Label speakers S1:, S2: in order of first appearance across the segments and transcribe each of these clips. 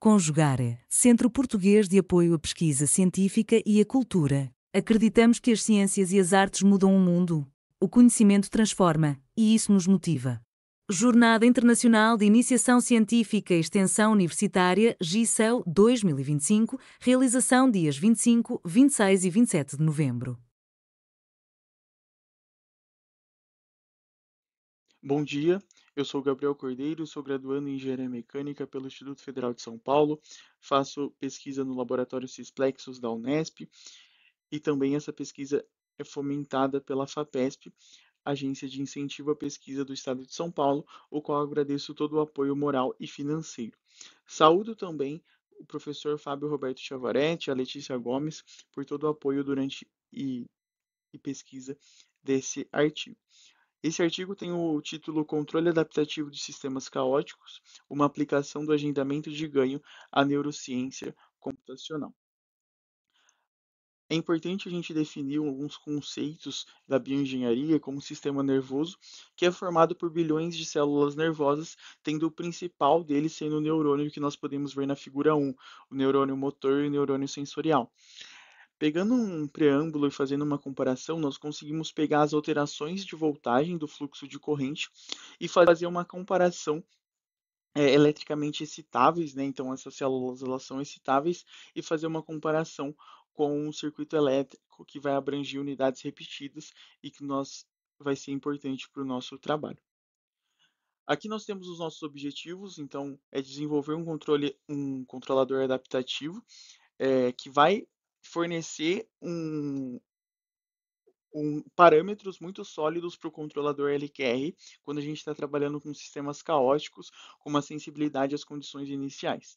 S1: Conjugare, Centro Português de Apoio à Pesquisa Científica e à Cultura. Acreditamos que as ciências e as artes mudam o mundo. O conhecimento transforma, e isso nos motiva. Jornada Internacional de Iniciação Científica e Extensão Universitária GICEL 2025, realização dias 25, 26 e 27 de novembro.
S2: Bom dia, eu sou Gabriel Cordeiro, sou graduando em Engenharia Mecânica pelo Instituto Federal de São Paulo, faço pesquisa no Laboratório Cisplexus da Unesp e também essa pesquisa é fomentada pela FAPESP, Agência de Incentivo à Pesquisa do Estado de São Paulo, o qual agradeço todo o apoio moral e financeiro. Saúdo também o professor Fábio Roberto Chavaretti, a Letícia Gomes, por todo o apoio durante e pesquisa desse artigo. Esse artigo tem o título Controle Adaptativo de Sistemas Caóticos, uma aplicação do agendamento de ganho à neurociência computacional. É importante a gente definir alguns conceitos da bioengenharia, como o sistema nervoso, que é formado por bilhões de células nervosas, tendo o principal deles sendo o neurônio que nós podemos ver na figura 1, o neurônio motor e o neurônio sensorial. Pegando um preâmbulo e fazendo uma comparação, nós conseguimos pegar as alterações de voltagem do fluxo de corrente e fazer uma comparação eletricamente excitáveis, né? Então essas células elas são excitáveis e fazer uma comparação com um circuito elétrico que vai abranger unidades repetidas e que nós vai ser importante para o nosso trabalho. Aqui nós temos os nossos objetivos, então é desenvolver um controlador adaptativo que vai fornecer parâmetros muito sólidos para o controlador LQR quando a gente está trabalhando com sistemas caóticos com uma sensibilidade às condições iniciais.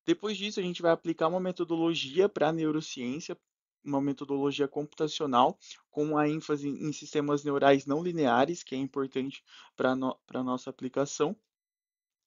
S2: Depois disso, a gente vai aplicar uma metodologia para a neurociência, uma metodologia computacional, com a ênfase em sistemas neurais não lineares, que é importante para a nossa aplicação.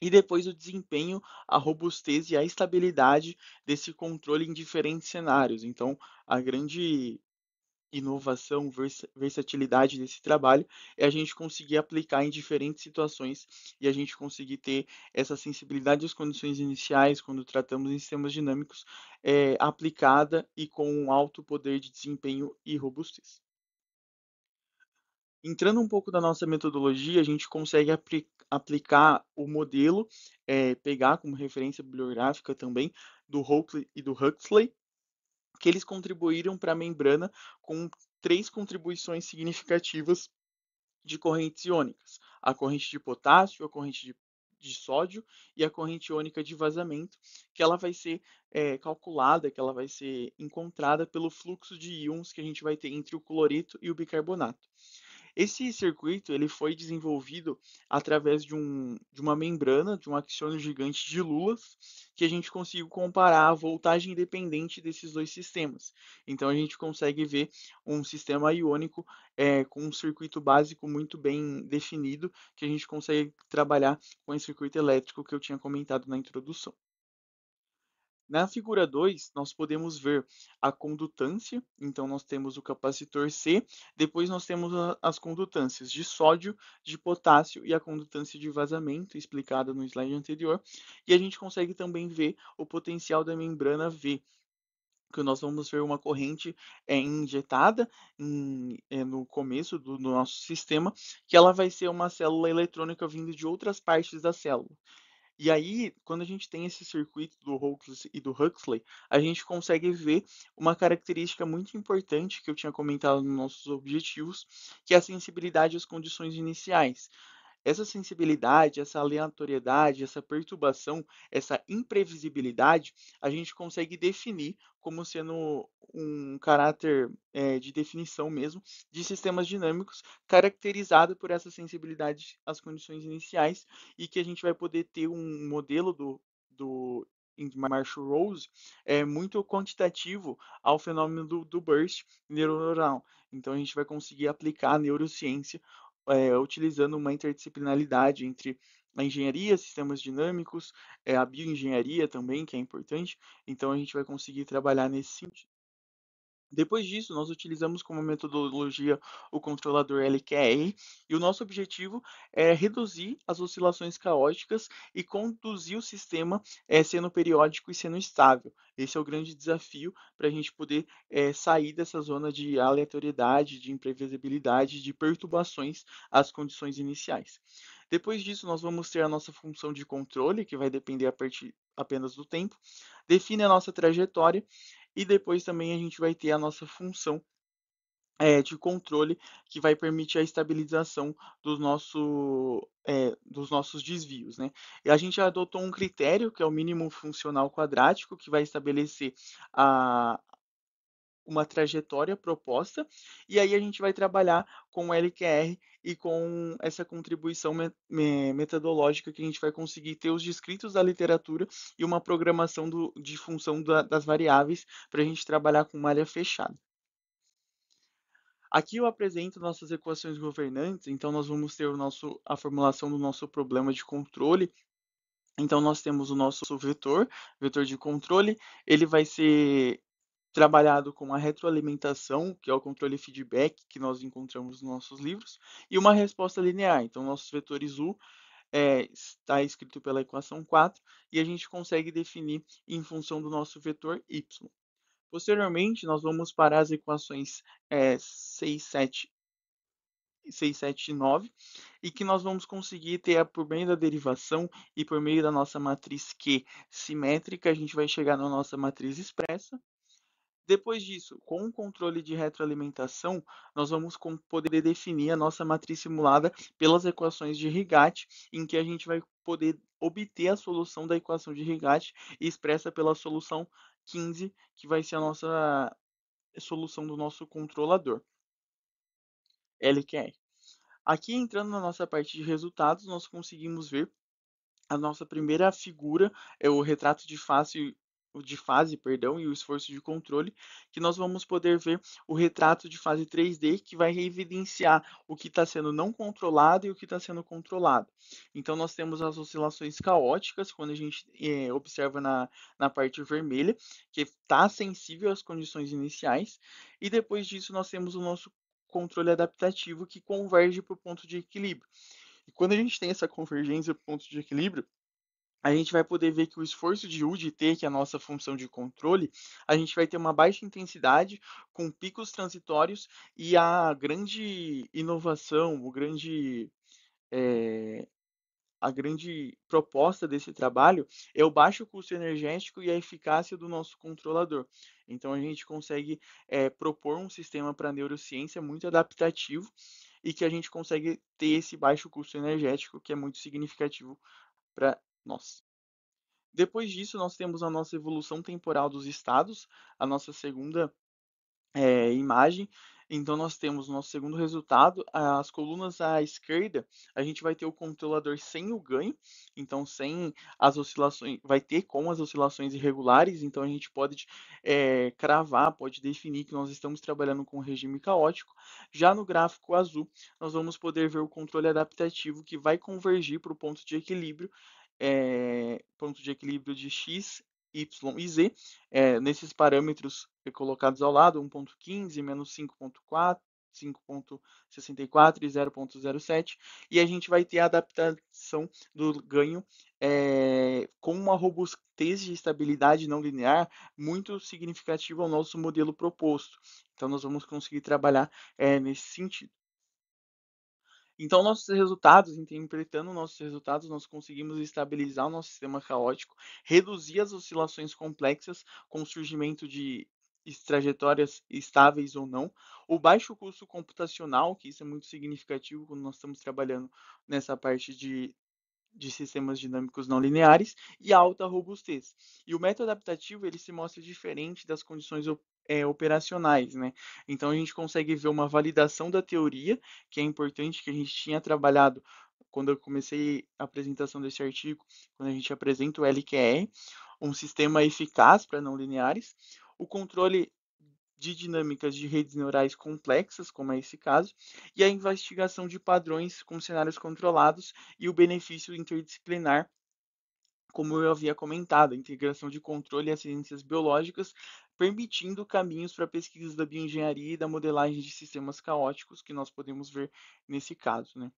S2: E depois o desempenho, a robustez e a estabilidade desse controle em diferentes cenários. Então, a grande inovação, versatilidade desse trabalho é a gente conseguir aplicar em diferentes situações e a gente conseguir ter essa sensibilidade às condições iniciais, quando tratamos em sistemas dinâmicos, aplicada e com um alto poder de desempenho e robustez. Entrando um pouco da nossa metodologia, a gente consegue aplicar o modelo, pegar como referência bibliográfica também do Hoechlin e do Huxley, que eles contribuíram para a membrana com três contribuições significativas de correntes iônicas: a corrente de potássio, a corrente de sódio e a corrente iônica de vazamento, que ela vai ser calculada, que ela vai ser encontrada pelo fluxo de íons que a gente vai ter entre o cloreto e o bicarbonato. Esse circuito ele foi desenvolvido através de uma membrana, de um axiônio gigante de Lulas, que a gente conseguiu comparar a voltagem independente desses dois sistemas. Então a gente consegue ver um sistema iônico com um circuito básico muito bem definido, que a gente consegue trabalhar com esse circuito elétrico que eu tinha comentado na introdução. Na figura 2, nós podemos ver a condutância, então nós temos o capacitor C, depois nós temos as condutâncias de sódio, de potássio e a condutância de vazamento, explicada no slide anterior, e a gente consegue também ver o potencial da membrana V, que nós vamos ver uma corrente injetada no começo do nosso sistema, que ela vai ser uma célula eletrônica vindo de outras partes da célula. E aí, quando a gente tem esse circuito do Hawkins e do Huxley, a gente consegue ver uma característica muito importante que eu tinha comentado nos nossos objetivos, que é a sensibilidade às condições iniciais. Essa sensibilidade, essa aleatoriedade, essa perturbação, essa imprevisibilidade, a gente consegue definir como sendo um caráter de definição mesmo de sistemas dinâmicos, caracterizado por essa sensibilidade às condições iniciais, e que a gente vai poder ter um modelo do Marshall-Rose muito quantitativo ao fenômeno do burst neuronal. Então a gente vai conseguir aplicar a neurociência utilizando uma interdisciplinaridade entre a engenharia, sistemas dinâmicos, a bioengenharia também, que é importante. Então a gente vai conseguir trabalhar nesse sentido. Depois disso, nós utilizamos como metodologia o controlador LQR e o nosso objetivo é reduzir as oscilações caóticas e conduzir o sistema sendo periódico e sendo estável. Esse é o grande desafio para a gente poder sair dessa zona de aleatoriedade, de imprevisibilidade, de perturbações às condições iniciais. Depois disso, nós vamos ter a nossa função de controle, que vai depender a partir apenas do tempo, define a nossa trajetória e depois também a gente vai ter a nossa função de controle que vai permitir a estabilização dos nossos desvios, né? E a gente adotou um critério que é o mínimo funcional quadrático, que vai estabelecer a, uma trajetória proposta, e aí a gente vai trabalhar com o LQR e com essa contribuição metodológica que a gente vai conseguir ter os descritos da literatura e uma programação de função das variáveis para a gente trabalhar com malha fechada. Aqui eu apresento nossas equações governantes, então nós vamos ter a formulação do nosso problema de controle. Então nós temos o nosso vetor de controle, ele vai ser trabalhado com a retroalimentação, que é o controle feedback que nós encontramos nos nossos livros, e uma resposta linear. Então nossos vetores U está escrito pela equação 4 e a gente consegue definir em função do nosso vetor Y. Posteriormente, nós vamos para as equações 6, 7, 6, 7 e 9, e que nós vamos conseguir ter, por meio da derivação e por meio da nossa matriz Q simétrica, a gente vai chegar na nossa matriz expressa. Depois disso, com o controle de retroalimentação, nós vamos poder definir a nossa matriz simulada pelas equações de Rigat, em que a gente vai poder obter a solução da equação de Rigat expressa pela solução 15, que vai ser a nossa solução do nosso controlador, LQR. Aqui, entrando na nossa parte de resultados, nós conseguimos ver a nossa primeira figura, é o retrato de fase, perdão, e o esforço de controle, que nós vamos poder ver o retrato de fase 3D, que vai evidenciar o que está sendo não controlado e o que está sendo controlado. Então, nós temos as oscilações caóticas, quando a gente observa na parte vermelha, que está sensível às condições iniciais, e depois disso nós temos o nosso controle adaptativo, que converge para o ponto de equilíbrio. E quando a gente tem essa convergência para o ponto de equilíbrio, a gente vai poder ver que o esforço de U de T, que é a nossa função de controle, a gente vai ter uma baixa intensidade, com picos transitórios, e a grande inovação, a grande proposta desse trabalho é o baixo custo energético e a eficácia do nosso controlador. Então, a gente consegue propor um sistema para a neurociência muito adaptativo e que a gente consegue ter esse baixo custo energético, que é muito significativo para nós. Depois disso, nós temos a nossa evolução temporal dos estados, a nossa segunda imagem. Então, nós temos o nosso segundo resultado. As colunas à esquerda, a gente vai ter o controlador sem o ganho, então sem as oscilações, vai ter com as oscilações irregulares, então a gente pode cravar, pode definir que nós estamos trabalhando com um regime caótico. Já no gráfico azul, nós vamos poder ver o controle adaptativo que vai convergir para o ponto de equilíbrio de x, y e z, nesses parâmetros colocados ao lado, 1.15, menos 5.4, 5.64 e 0.07, e a gente vai ter a adaptação do ganho com uma robustez de estabilidade não linear muito significativa ao nosso modelo proposto. Então, nós vamos conseguir trabalhar nesse sentido. Então, interpretando nossos resultados, nós conseguimos estabilizar o nosso sistema caótico, reduzir as oscilações complexas com o surgimento de trajetórias estáveis ou não, o baixo custo computacional, que isso é muito significativo quando nós estamos trabalhando nessa parte de sistemas dinâmicos não lineares e alta robustez. E o método adaptativo ele se mostra diferente das condições operacionais, né? Então a gente consegue ver uma validação da teoria, que é importante, que a gente tinha trabalhado quando eu comecei a apresentação desse artigo, quando a gente apresenta o LQR, um sistema eficaz para não lineares, o controle de dinâmicas de redes neurais complexas, como é esse caso, e a investigação de padrões com cenários controlados e o benefício interdisciplinar, como eu havia comentado, a integração de controle e as ciências biológicas permitindo caminhos para pesquisas da bioengenharia e da modelagem de sistemas caóticos, que nós podemos ver nesse caso, né?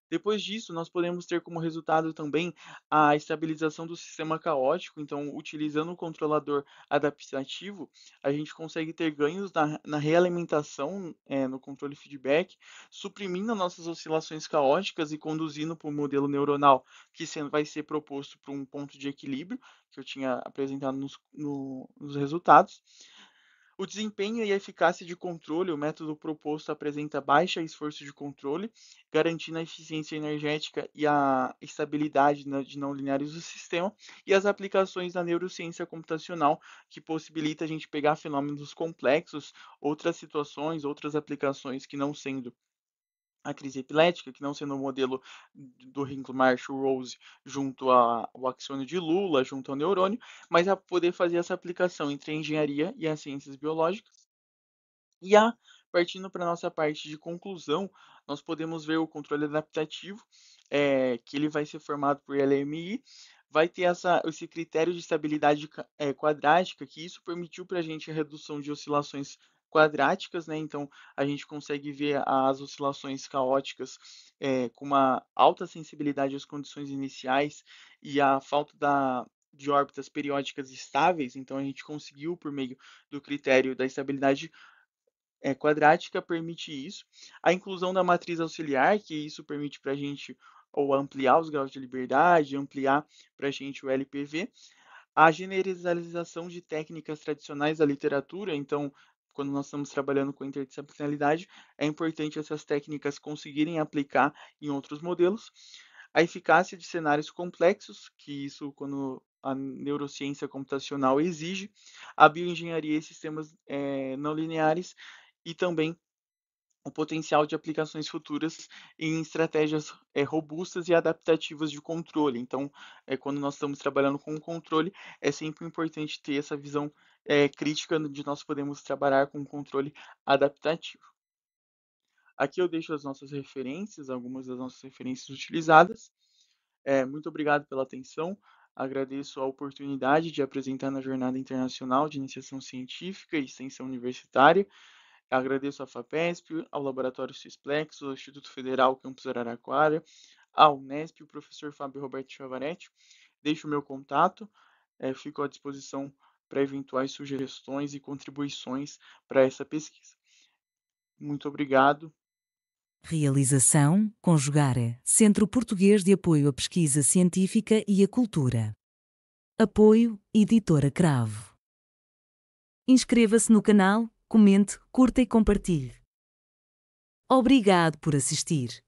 S2: Depois disso, nós podemos ter como resultado também a estabilização do sistema caótico. Então, utilizando o controlador adaptativo, a gente consegue ter ganhos na realimentação, no controle feedback, suprimindo nossas oscilações caóticas e conduzindo para o modelo neuronal que vai ser proposto para um ponto de equilíbrio, que eu tinha apresentado nos resultados. O desempenho e a eficácia de controle, o método proposto apresenta baixo esforço de controle, garantindo a eficiência energética e a estabilidade de não lineares do sistema, e as aplicações da neurociência computacional, que possibilita a gente pegar fenômenos complexos, outras situações, outras aplicações que não sendo a crise epilética, que não sendo o modelo do Hinckley Marshall Rose junto ao axônio de Lula, junto ao neurônio, mas a poder fazer essa aplicação entre a engenharia e as ciências biológicas. E partindo para a nossa parte de conclusão, nós podemos ver o controle adaptativo, que ele vai ser formado por LMI, vai ter esse critério de estabilidade quadrática, que isso permitiu para a gente a redução de oscilações quadráticas, né? Então a gente consegue ver as oscilações caóticas com uma alta sensibilidade às condições iniciais e a falta de órbitas periódicas estáveis. Então a gente conseguiu, por meio do critério da estabilidade quadrática, permite isso. A inclusão da matriz auxiliar, que isso permite para a gente ou ampliar os graus de liberdade, ampliar para a gente o LPV. A generalização de técnicas tradicionais da literatura, então, quando nós estamos trabalhando com interdisciplinaridade, é importante essas técnicas conseguirem aplicar em outros modelos. A eficácia de cenários complexos, que isso quando a neurociência computacional exige, a bioengenharia e sistemas não lineares, e também o potencial de aplicações futuras em estratégias robustas e adaptativas de controle. Então, quando nós estamos trabalhando com o controle, é sempre importante ter essa visão crítica de nós podemos trabalhar com controle adaptativo. Aqui eu deixo as nossas referências, algumas das nossas referências utilizadas. Muito obrigado pela atenção. Agradeço a oportunidade de apresentar na Jornada Internacional de Iniciação Científica e Extensão Universitária. Agradeço à FAPESP, ao Laboratório Cisplex, ao Instituto Federal Campus Araraquara, ao Unesp, o professor Fábio Roberto Chavaretti. Deixo o meu contato, fico à disposição para eventuais sugestões e contribuições para essa pesquisa. Muito obrigado.
S1: Realização: Conjugare, Centro Português de Apoio à Pesquisa Científica e à Cultura. Apoio: Editora Cravo. Inscreva-se no canal, comente, curta e compartilhe. Obrigado por assistir.